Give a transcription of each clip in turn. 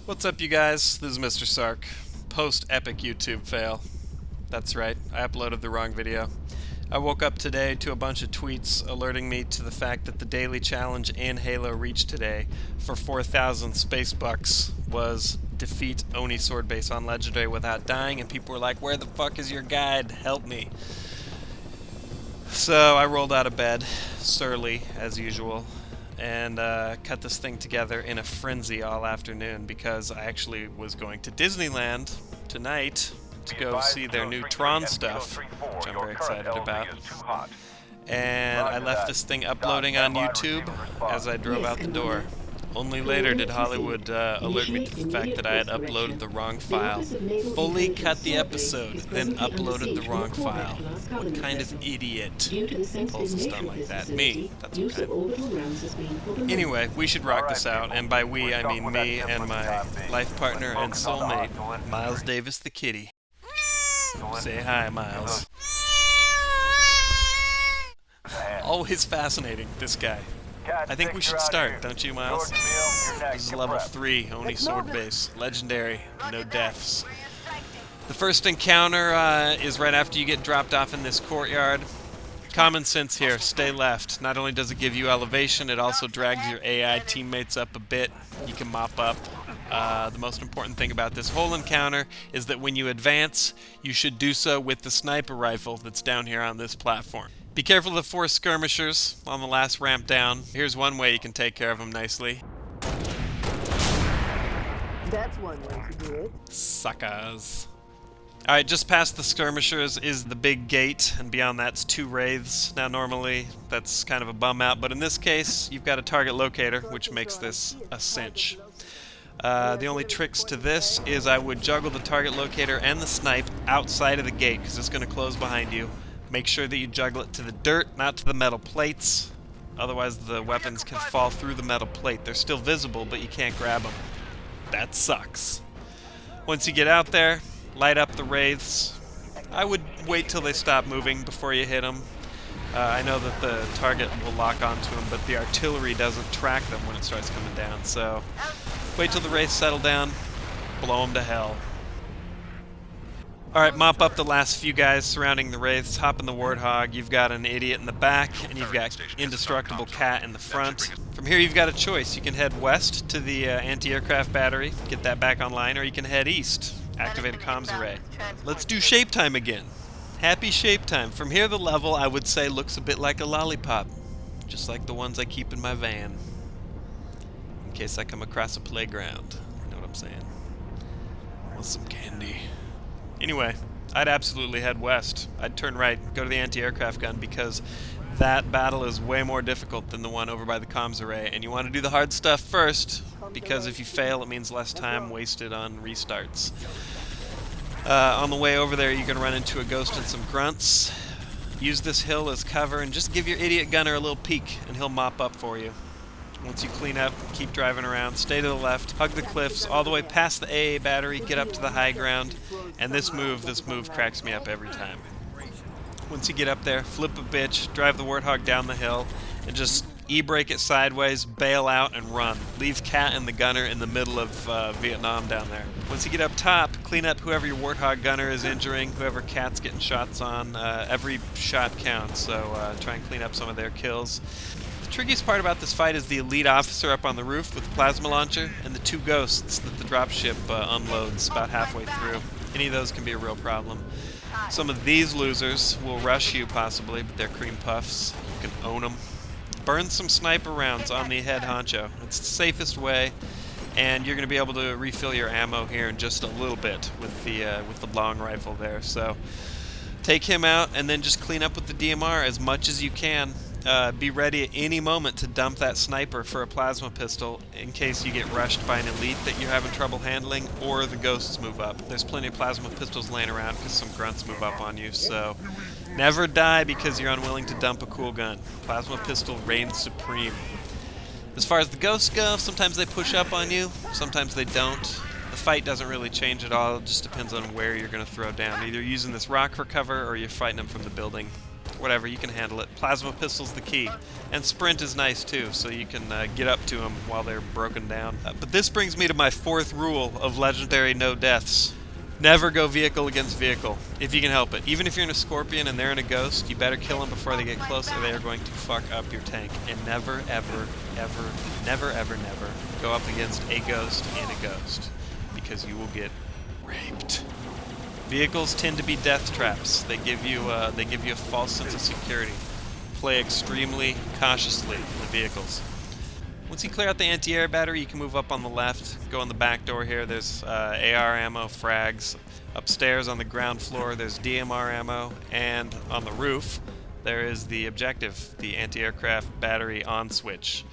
What's up, you guys? This is Mr. Sark. Post-epic YouTube fail. That's right, I uploaded the wrong video. I woke up today to a bunch of tweets alerting me to the fact that the daily challenge in Halo Reach today for 4,000 space bucks was defeat Oni Sword base on Legendary without dying, and people were like, "Where the fuck is your guide? Help me." So I rolled out of bed, surly as usual, and cut this thing together in a frenzy all afternoon because I actually was going to Disneyland tonight to go see their new Tron stuff, which I'm very excited about. And I left this thing uploading on YouTube as I drove out the door. Only later did Hollywood alert me to the fact that I had uploaded the wrong file. Fully cut the episode, then uploaded the wrong file. What kind of idiot pulls a stunt like that? Me. That's what kind. Anyway, we should rock this out, and by we I mean me and my life partner and soulmate, Miles Davis the kitty. Say hi, Miles. Always fascinating, this guy. I think we should start, don't you, Miles? This is level 3, Oni Sword base. Legendary, no deaths. The first encounter is right after you get dropped off in this courtyard. Common sense here, stay left. Not only does it give you elevation, it also drags your AI teammates up a bit. You can mop up. The most important thing about this whole encounter is that when you advance, you should do so with the sniper rifle that's down here on this platform. Be careful of the 4 skirmishers on the last ramp down. Here's one way you can take care of them nicely. That's one way to do it. Suckers. Alright, just past the skirmishers is the big gate, and beyond that's 2 wraiths. Now normally that's kind of a bum out, but in this case you've got a target locator, which makes this a cinch. The only tricks to this is I would juggle the target locator and the snipe outside of the gate, because it's going to close behind you. Make sure that you juggle it to the dirt, not to the metal plates. Otherwise the weapons can fall through the metal plate. They're still visible, but you can't grab them. That sucks. Once you get out there, light up the wraiths. I would wait till they stop moving before you hit them. I know that the target will lock onto them, but the artillery doesn't track them when it starts coming down. So wait till the wraiths settle down, blow them to hell. Alright, mop up the last few guys surrounding the wraiths, hop in the Warthog. You've got an idiot in the back, and you've got indestructible cat in the front. From here you've got a choice. You can head west to the anti-aircraft battery, get that back online, or you can head east, activate a comms array. Let's do shape time again. Happy shape time. From here the level, I would say, looks a bit like a lollipop, just like the ones I keep in my van, in case I come across a playground. You know what I'm saying? Want some candy. Anyway, I'd absolutely head west. I'd turn right, go to the anti-aircraft gun, because that battle is way more difficult than the one over by the comms array, and you want to do the hard stuff first, because if you fail it means less time wasted on restarts. On the way over there you're going to run into a ghost and some grunts. Use this hill as cover and just give your idiot gunner a little peek and he'll mop up for you. Once you clean up, keep driving around, stay to the left, hug the cliffs, all the way past the AA battery, get up to the high ground, and this move cracks me up every time. Once you get up there, flip a bitch, drive the Warthog down the hill, and just e-brake it sideways, bail out, and run. Leave Cat and the gunner in the middle of Vietnam down there. Once you get up top, clean up whoever your Warthog gunner is injuring, whoever Cat's getting shots on. Every shot counts, so try and clean up some of their kills. The trickiest part about this fight is the elite officer up on the roof with the plasma launcher and the 2 ghosts that the dropship unloads about halfway through. Any of those can be a real problem. Some of these losers will rush you possibly, but they're cream puffs. You can own them. Burn some sniper rounds on the head honcho. It's the safest way, and you're going to be able to refill your ammo here in just a little bit with the long rifle there. So take him out and then just clean up with the DMR as much as you can. Be ready at any moment to dump that sniper for a plasma pistol in case you get rushed by an elite that you're having trouble handling or the ghosts move up. There's plenty of plasma pistols laying around because some grunts move up on you, so never die because you're unwilling to dump a cool gun. Plasma pistol reigns supreme. As far as the ghosts go, sometimes they push up on you, sometimes they don't. The fight doesn't really change at all, it just depends on where you're going to throw down. Either using this rock for cover or you're fighting them from the building. whatever, you can handle it. Plasma pistol's the key. And sprint is nice too, so you can get up to them while they're broken down. But this brings me to my fourth rule of legendary no deaths. Never go vehicle against vehicle, if you can help it. Even if you're in a Scorpion and they're in a Ghost, you better kill them before they get close or they are going to fuck up your tank. And never, ever, ever, never, ever, never go up against a Ghost and a Ghost, because you will get raped. Vehicles tend to be death traps. They give you a false sense of security. Play extremely cautiously with vehicles. Once you clear out the anti-air battery, you can move up on the left, go in the back door here. There's AR ammo, frags. Upstairs on the ground floor, there's DMR ammo, and on the roof, there is the objective, the anti-aircraft battery on switch.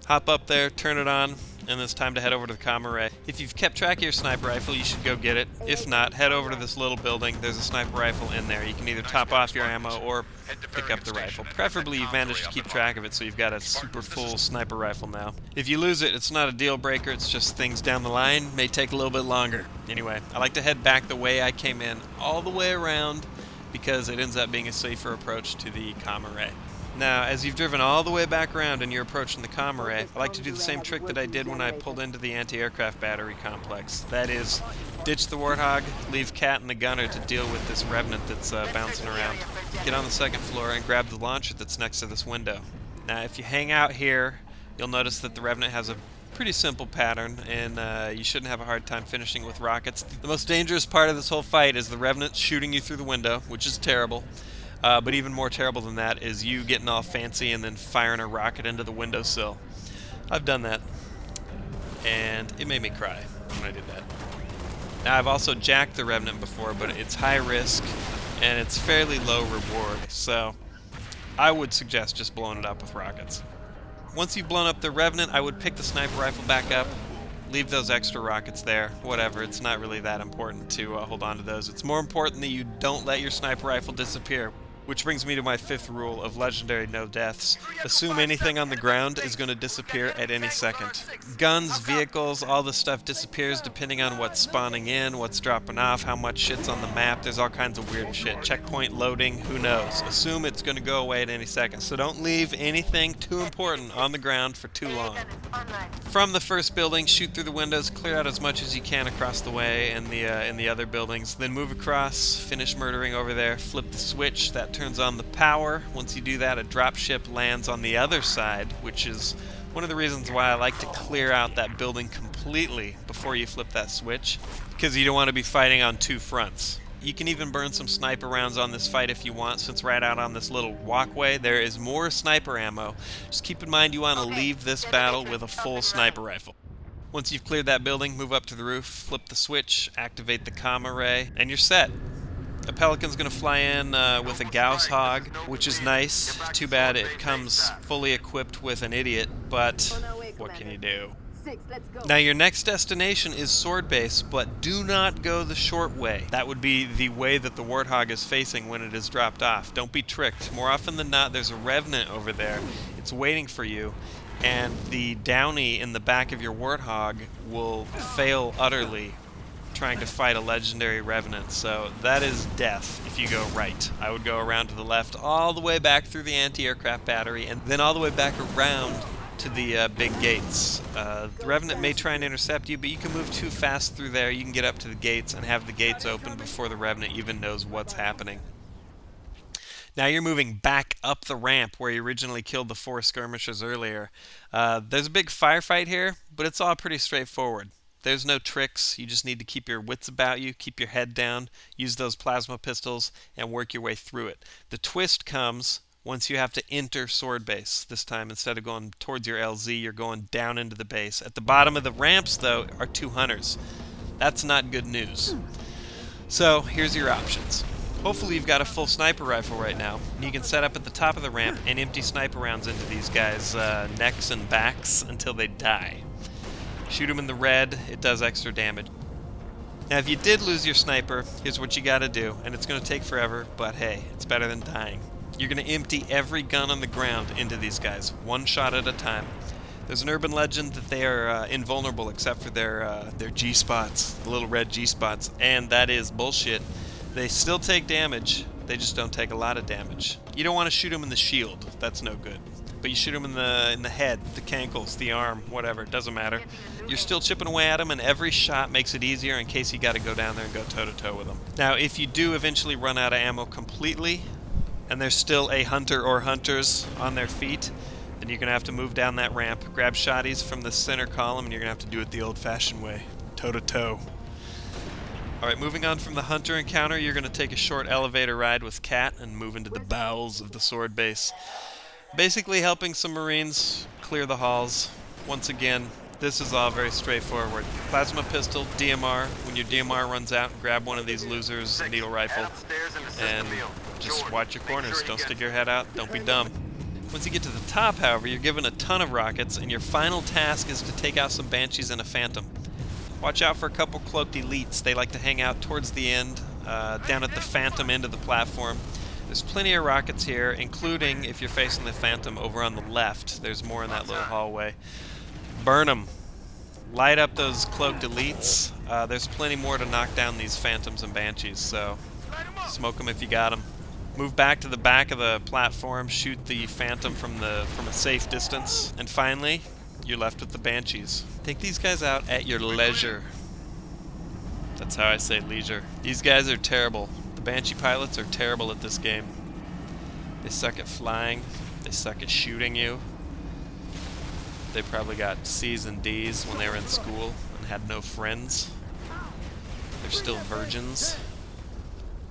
Hop up there, turn it on, and it's time to head over to the comm array. If you've kept track of your sniper rifle, you should go get it. If not, head over to this little building. There's a sniper rifle in there. You can either top off your ammo or pick up the rifle. Preferably you've managed to keep track of it so you've got a super full sniper rifle now. If you lose it, it's not a deal breaker, it's just things down the line may take a little bit longer. Anyway, I like to head back the way I came in, all the way around, because it ends up being a safer approach to the comm array. Now, as you've driven all the way back around and you're approaching the comm array, I like to do the same trick that I did when I pulled into the anti-aircraft battery complex. That is, ditch the Warthog, leave Cat and the gunner to deal with this Revenant that's bouncing around. Get on the second floor and grab the launcher that's next to this window. Now, if you hang out here, you'll notice that the Revenant has a pretty simple pattern, and you shouldn't have a hard time finishing with rockets. The most dangerous part of this whole fight is the Revenant shooting you through the window, which is terrible. But even more terrible than that is you getting all fancy and then firing a rocket into the windowsill. I've done that, and it made me cry when I did that. Now, I've also jacked the Revenant before, but it's high risk, and it's fairly low reward, so I would suggest just blowing it up with rockets. Once you've blown up the Revenant, I would pick the sniper rifle back up, leave those extra rockets there, whatever. It's not really that important to hold on to those. It's more important that you don't let your sniper rifle disappear. Which brings me to my fifth rule of legendary no deaths. Assume anything on the ground is going to disappear at any second. Guns, vehicles, all this stuff disappears depending on what's spawning in, what's dropping off, how much shit's on the map. There's all kinds of weird shit. Checkpoint loading, who knows. Assume it's going to go away at any second. So don't leave anything too important on the ground for too long. From the first building, shoot through the windows, clear out as much as you can across the way in the other buildings. Then move across, finish murdering over there, flip the switch, that turns on the power. Once you do that, a dropship lands on the other side, which is one of the reasons why I like to clear out that building completely before you flip that switch, because you don't want to be fighting on two fronts. You can even burn some sniper rounds on this fight if you want, since right out on this little walkway there is more sniper ammo. Just keep in mind you want to leave this battle with a full sniper rifle. Once you've cleared that building, move up to the roof, flip the switch, activate the comm array, and you're set. A Pelican's going to fly in with a Gauss Hog, which is nice. Too bad it comes fully equipped with an idiot, but what can you do? Now your next destination is Sword Base, but do not go the short way. That would be the way that the Warthog is facing when it is dropped off. Don't be tricked. More often than not, there's a Revenant over there. It's waiting for you, and the Downy in the back of your Warthog will fail utterly trying to fight a legendary Revenant, so that is death if you go right. I would go around to the left all the way back through the anti-aircraft battery and then all the way back around to the big gates. The Revenant may try and intercept you, but you can move too fast through there. You can get up to the gates and have the gates open before the Revenant even knows what's happening. Now you're moving back up the ramp where you originally killed the 4 skirmishers earlier. There's a big firefight here, but it's all pretty straightforward. There's no tricks. You just need to keep your wits about you, keep your head down, use those plasma pistols, and work your way through it. The twist comes once you have to enter Sword Base. This time, instead of going towards your LZ, you're going down into the base. At the bottom of the ramps, though, are 2 hunters. That's not good news. So, here's your options. Hopefully you've got a full sniper rifle right now. You can set up at the top of the ramp and empty sniper rounds into these guys' necks and backs until they die. Shoot them in the red, it does extra damage. Now if you did lose your sniper, here's what you gotta do, and it's gonna take forever, but hey, it's better than dying. You're gonna empty every gun on the ground into these guys, 1 shot at a time. There's an urban legend that they are invulnerable except for their G-spots, the little red G-spots, and that is bullshit. They still take damage, They just don't take a lot of damage. You don't want to shoot them in the shield. That's no good. But you shoot them in the head, the cankles, the arm, whatever. It doesn't matter. You're still chipping away at them, and every shot makes it easier in case you got to go down there and go toe-to-toe with them. Now, if you do eventually run out of ammo completely, and there's still a hunter or hunters on their feet, then you're going to have to move down that ramp, grab shotties from the center column, and you're going to have to do it the old-fashioned way, toe-to-toe. Alright, moving on from the hunter encounter, you're going to take a short elevator ride with Cat and move into the bowels of the sword base. Basically helping some Marines clear the halls. Once again, this is all very straightforward. Plasma pistol, DMR. When your DMR runs out, grab one of these losers, needle rifle, and just watch your corners. Don't stick your head out. Don't be dumb. Once you get to the top, however, you're given a ton of rockets, and your final task is to take out some Banshees and a Phantom. Watch out for a couple cloaked elites. They like to hang out towards the end, down at the Phantom end of the platform. There's plenty of rockets here, including, if you're facing the Phantom, over on the left. There's more in that little hallway. Burn them. Light up those cloaked elites. There's plenty more to knock down these Phantoms and Banshees, so smoke them if you got them. Move back to the back of the platform, shoot the Phantom from a safe distance, and finally, you're left with the Banshees. Take these guys out at your leisure. That's how I say leisure. These guys are terrible. The Banshee pilots are terrible at this game. They suck at flying. They suck at shooting you. They probably got C's and D's when they were in school and had no friends. They're still virgins.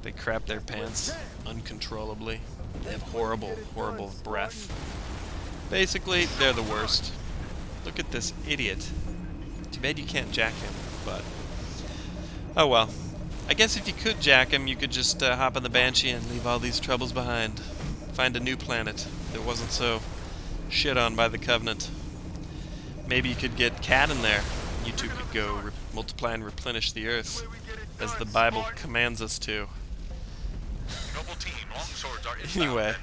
They crap their pants uncontrollably. They have horrible, horrible breath. Basically, they're the worst. Look at this idiot. Too bad you can't jack him, but... oh well. I guess if you could jack him, you could just hop on the Banshee and leave all these troubles behind. Find a new planet that wasn't so shit on by the Covenant. Maybe you could get Cat in there. You two could go multiply and replenish the Earth, as the Bible commands us to. Anyway,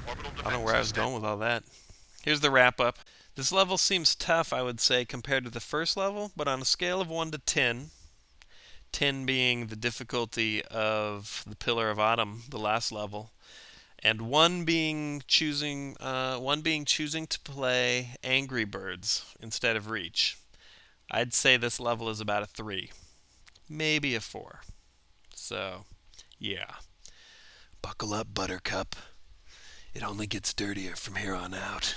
I don't know where I was going with all that. Here's the wrap-up. This level seems tough, I would say, compared to the first level, but on a scale of 1 to 10, 10 being the difficulty of the Pillar of Autumn, the last level, and 1 being choosing to play Angry Birds instead of Reach, I'd say this level is about a 3, maybe a 4. So, yeah. Buckle up, Buttercup. It only gets dirtier from here on out.